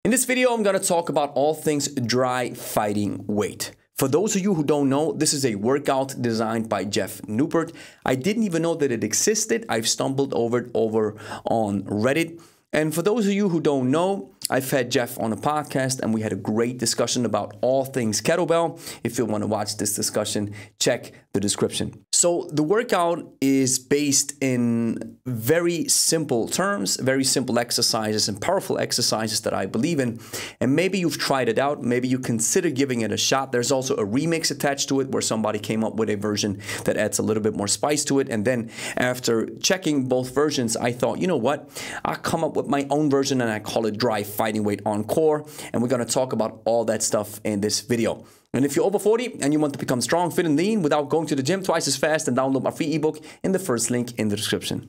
In this video, I'm going to talk about all things dry fighting weight. For those of you who don't know, this is a workout designed by Geoff Neupert. I didn't even know that it existed. I've stumbled over it over on Reddit. And for those of you who don't know, I've had Geoff on a podcast and we had a great discussion about all things kettlebell. If you want to watch this discussion, check the description. So the workout is based in very simple terms, very simple exercises and powerful exercises that I believe in. And maybe you've tried it out. Maybe you consider giving it a shot. There's also a remix attached to it where somebody came up with a version that adds a little bit more spice to it. And then after checking both versions, I thought, you know what? I'll come up with my own version and I call it Dry Fighting Weight Encore. And we're going to talk about all that stuff in this video. And if you're over 40 and you want to become strong, fit, and lean without going to the gym twice as fast, then download my free ebook in the first link in the description.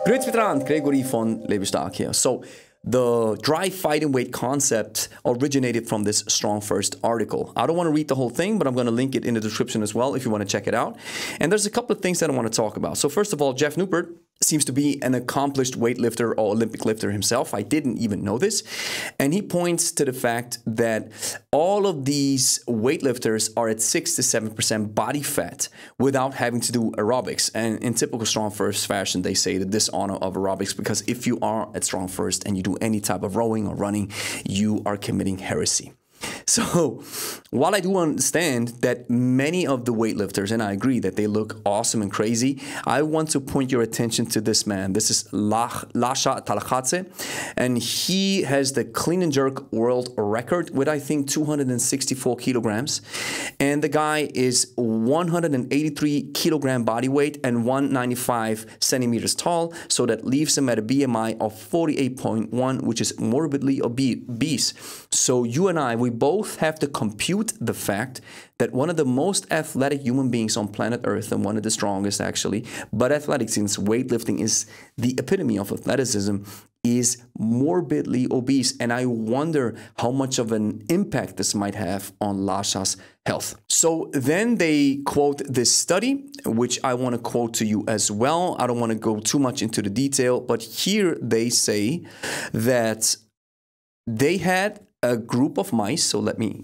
Grüezi miteinander, Gregory von Lebe Stark here. So the dry fighting weight concept originated from this StrongFirst article. I don't want to read the whole thing, but I'm going to link it in the description as well if you want to check it out. And there's a couple of things that I want to talk about. So first of all, Geoff Neupert seems to be an accomplished weightlifter or Olympic lifter himself. I didn't even know this. And he points to the fact that all of these weightlifters are at 6 to 7% body fat without having to do aerobics. And in typical StrongFirst fashion, they say the dishonor of aerobics, because if you are at StrongFirst and you do any type of rowing or running, you are committing heresy. So while I do understand that many of the weightlifters, and I agree that they look awesome and crazy, I want to point your attention to this man. This is Lasha Talakadze, and he has the clean and jerk world record with, I think, 264 kilograms. And the guy is 183 kilogram body weight and 195 centimeters tall. So that leaves him at a BMI of 48.1, which is morbidly obese. So you and I, we both have to compute the fact that one of the most athletic human beings on planet Earth, and one of the strongest actually, but athletic, since weightlifting is the epitome of athleticism, is morbidly obese. And I wonder how much of an impact this might have on Lasha's health. So then they quote this study, which I want to quote to you as well. I don't want to go too much into the detail, but here they say that they had a group of mice. So let me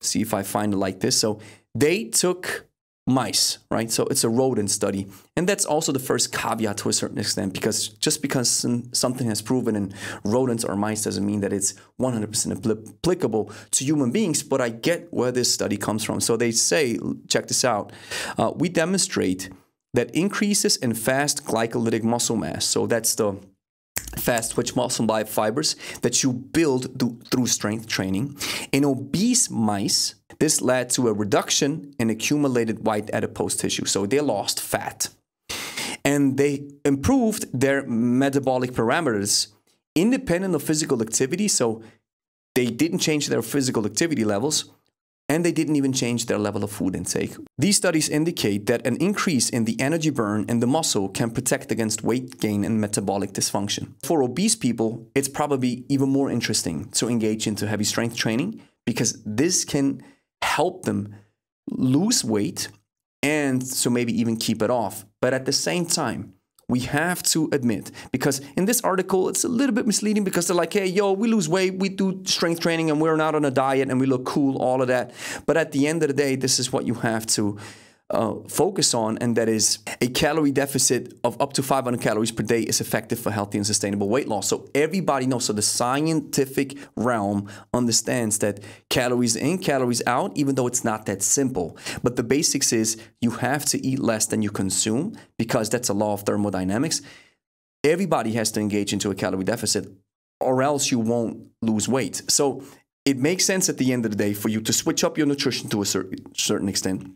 see if I find it like this. So they took mice, right? So it's a rodent study. And that's also the first caveat to a certain extent, because just because something has proven in rodents or mice doesn't mean that it's 100% applicable to human beings. But I get where this study comes from. So they say, check this out, we demonstrate that increases in fast glycolytic muscle mass, so that's the fast twitch muscle fibers that you build through strength training. In obese mice, this led to a reduction in accumulated white adipose tissue. So they lost fat. And they improved their metabolic parameters independent of physical activity. So they didn't change their physical activity levels, and they didn't even change their level of food intake. These studies indicate that an increase in the energy burn in the muscle can protect against weight gain and metabolic dysfunction. For obese people, it's probably even more interesting to engage into heavy strength training, because this can help them lose weight and so maybe even keep it off. But at the same time, we have to admit, because in this article, it's a little bit misleading, because they're like, hey, yo, we lose weight, we do strength training, and we're not on a diet, and we look cool, all of that. But at the end of the day, this is what you have to focus on, and that is a calorie deficit of up to 500 calories per day is effective for healthy and sustainable weight loss. So everybody knows, so the scientific realm understands that calories in, calories out, even though it's not that simple. But the basics is you have to eat less than you consume, because that's a law of thermodynamics. Everybody has to engage into a calorie deficit, or else you won't lose weight. So it makes sense at the end of the day for you to switch up your nutrition to a certain extent,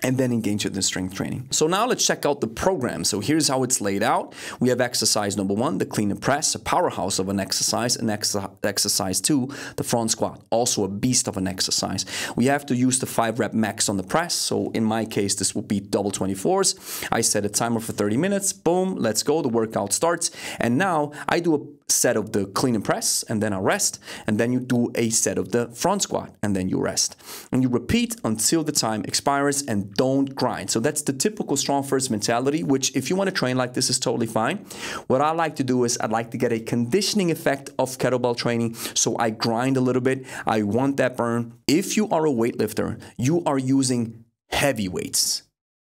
and then engage in the strength training. So now let's check out the program. So here's how it's laid out. We have exercise number 1, the clean and press, a powerhouse of an exercise, and exercise 2, the front squat, also a beast of an exercise. We have to use the 5 rep max on the press. So in my case, this would be double 24s. I set a timer for 30 minutes. Boom, let's go. The workout starts. And now I do set of the clean and press, and then a rest, and then you do a set of the front squat, and then you rest. And you repeat until the time expires, and don't grind. So that's the typical StrongFirst mentality, which if you want to train like this is totally fine. What I like to do is I'd like to get a conditioning effect of kettlebell training, so I grind a little bit. I want that burn. If you are a weightlifter, you are using heavy weights.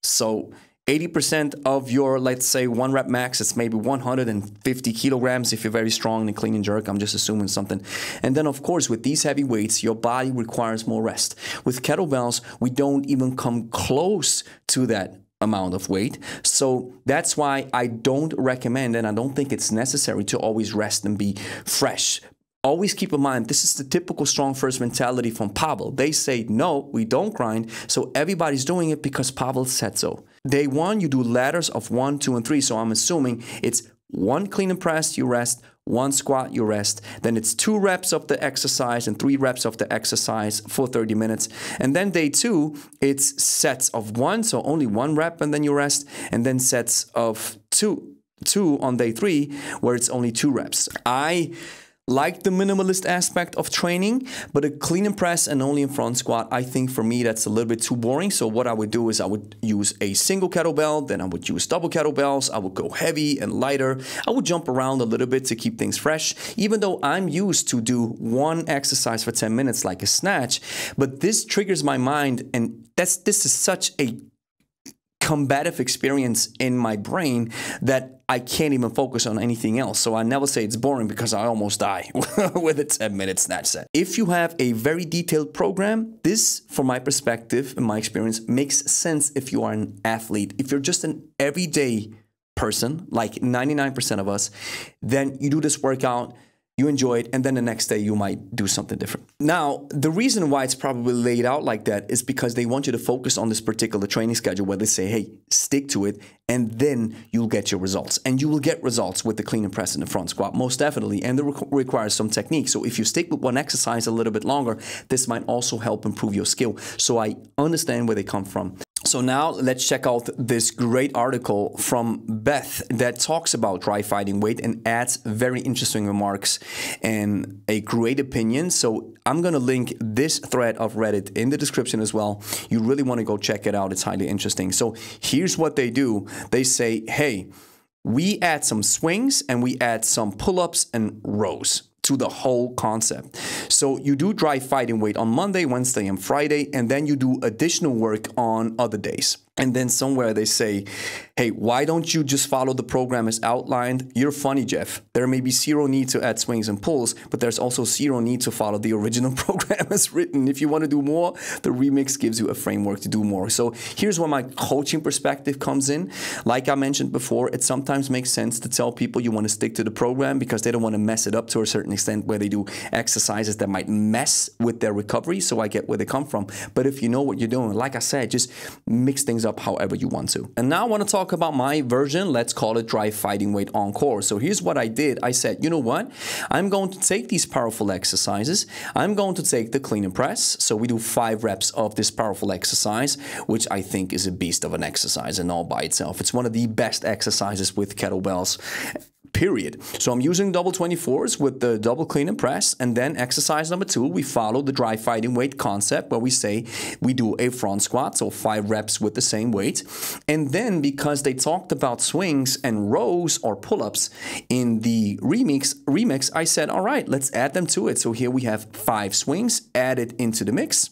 So 80% of your, let's say, 1 rep max, it's maybe 150 kilograms if you're very strong in clean and jerk. I'm just assuming something. And then, of course, with these heavy weights, your body requires more rest. With kettlebells, we don't even come close to that amount of weight. So that's why I don't recommend, and I don't think it's necessary to always rest and be fresh. Always keep in mind, this is the typical StrongFirst mentality from Pavel. They say, no, we don't grind. So everybody's doing it because Pavel said so. Day 1, you do ladders of 1, 2, and 3. So I'm assuming it's 1 clean and press, you rest, 1 squat, you rest. Then it's 2 reps of the exercise and 3 reps of the exercise for 30 minutes. And then day 2, it's sets of 1, so only 1 rep and then you rest. And then sets of 2 on day 3, where it's only 2 reps. I like the minimalist aspect of training, but a clean and press and only in front squat, I think for me that's a little bit too boring. So what I would do is I would use a single kettlebell, then I would use double kettlebells, I would go heavy and lighter. I would jump around a little bit to keep things fresh, even though I'm used to do 1 exercise for 10 minutes like a snatch, but this triggers my mind, and this is such a combative experience in my brain that I can't even focus on anything else. So I never say it's boring because I almost die with a 10-minute snatch set. If you have a very detailed program, this, from my perspective and my experience, makes sense if you are an athlete. If you're just an everyday person, like 99% of us, then you do this workout, you enjoy it, and then the next day you might do something different. Now, the reason why it's probably laid out like that is because they want you to focus on this particular training schedule where they say, hey, stick to it, and then you'll get your results. And you will get results with the clean and press and the front squat, most definitely, and it requires some technique. So if you stick with one exercise a little bit longer, this might also help improve your skill. So I understand where they come from. So now let's check out this great article from Beth that talks about dry fighting weight and adds very interesting remarks and a great opinion. So I'm going to link this thread of Reddit in the description as well. You really want to go check it out. It's highly interesting. So here's what they do. They say, hey, we add some swings and we add some pull-ups and rows to the whole concept. So you do dry fighting weight on Monday, Wednesday, and Friday, and then you do additional work on other days. And then somewhere they say, hey, why don't you just follow the program as outlined? You're funny, Geoff. There may be zero need to add swings and pulls, but there's also zero need to follow the original program as written. If you want to do more, the remix gives you a framework to do more. So here's where my coaching perspective comes in. Like I mentioned before, it sometimes makes sense to tell people you want to stick to the program because they don't want to mess it up to a certain extent where they do exercises that might mess with their recovery. So I get where they come from. But if you know what you're doing, like I said, just mix things up however you want to. And now I want to talk about my version. Let's call it dry fighting weight encore. So here's what I did. I said, you know what? I'm going to take these powerful exercises. I'm going to take the clean and press. So we do 5 reps of this powerful exercise, which I think is a beast of an exercise and all by itself. It's one of the best exercises with kettlebells. Period. So I'm using double 24s with the double clean and press, and then exercise number 2, we follow the dry fighting weight concept where we say we do a front squat, so 5 reps with the same weight. And then because they talked about swings and rows or pull-ups in the remix, I said, all right, let's add them to it. So here we have 5 swings added into the mix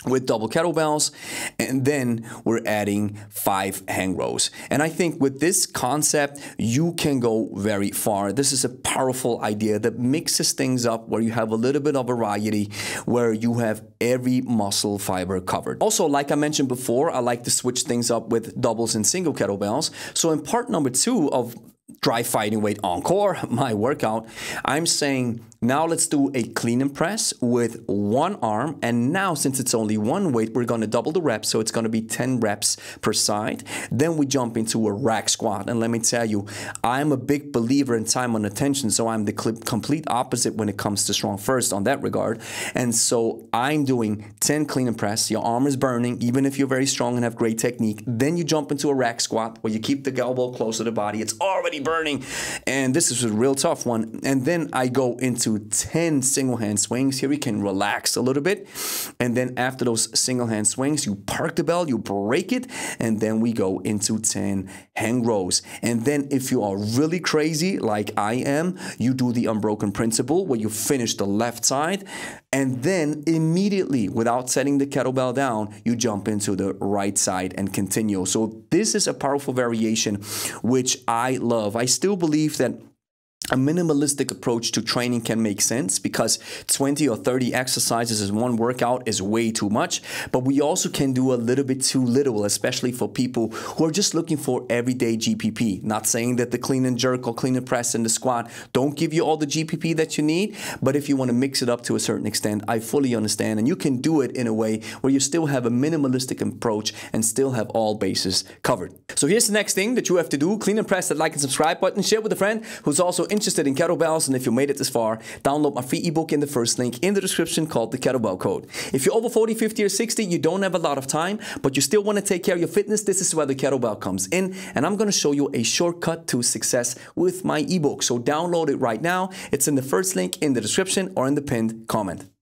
with double kettlebells, and then we're adding 5 hang rows. And I think with this concept, you can go very far. This is a powerful idea that mixes things up where you have a little bit of variety, where you have every muscle fiber covered. Also, like I mentioned before, I like to switch things up with doubles and single kettlebells. So in part number 2 of dry fighting weight encore, my workout, I'm saying now let's do a clean and press with 1 arm. And now since it's only 1 weight, we're going to double the reps. So it's going to be 10 reps per side. Then we jump into a rack squat. And let me tell you, I'm a big believer in time on attention. So I'm the complete opposite when it comes to StrongFirst on that regard. And so I'm doing 10 clean and press. Your arm is burning, even if you're very strong and have great technique. Then you jump into a rack squat where you keep the elbow close to the body. It's already burning. burning. And this is a real tough one. And then I go into 10 single hand swings. Here we can relax a little bit. And then after those single hand swings, you park the bell, you break it, and then we go into 10 hang rows. And then if you are really crazy like I am, you do the unbroken principle where you finish the left side, and then immediately, without setting the kettlebell down, you jump into the right side and continue. So this is a powerful variation, which I love. I still believe that a minimalistic approach to training can make sense because 20 or 30 exercises in one workout is way too much, but we also can do a little bit too little, especially for people who are just looking for everyday GPP. Not saying that the clean and jerk or clean and press and the squat don't give you all the GPP that you need, but if you want to mix it up to a certain extent, I fully understand, and you can do it in a way where you still have a minimalistic approach and still have all bases covered. So here's the next thing that you have to do. Clean and press that like and subscribe button, share with a friend who's also interested in kettlebells, and if you made it this far, download my free ebook in the first link in the description called the Kettlebell Code. If you're over 40, 50, or 60, you don't have a lot of time, but you still want to take care of your fitness, this is where the kettlebell comes in, and I'm going to show you a shortcut to success with my ebook. So download it right now. It's in the first link in the description or in the pinned comment.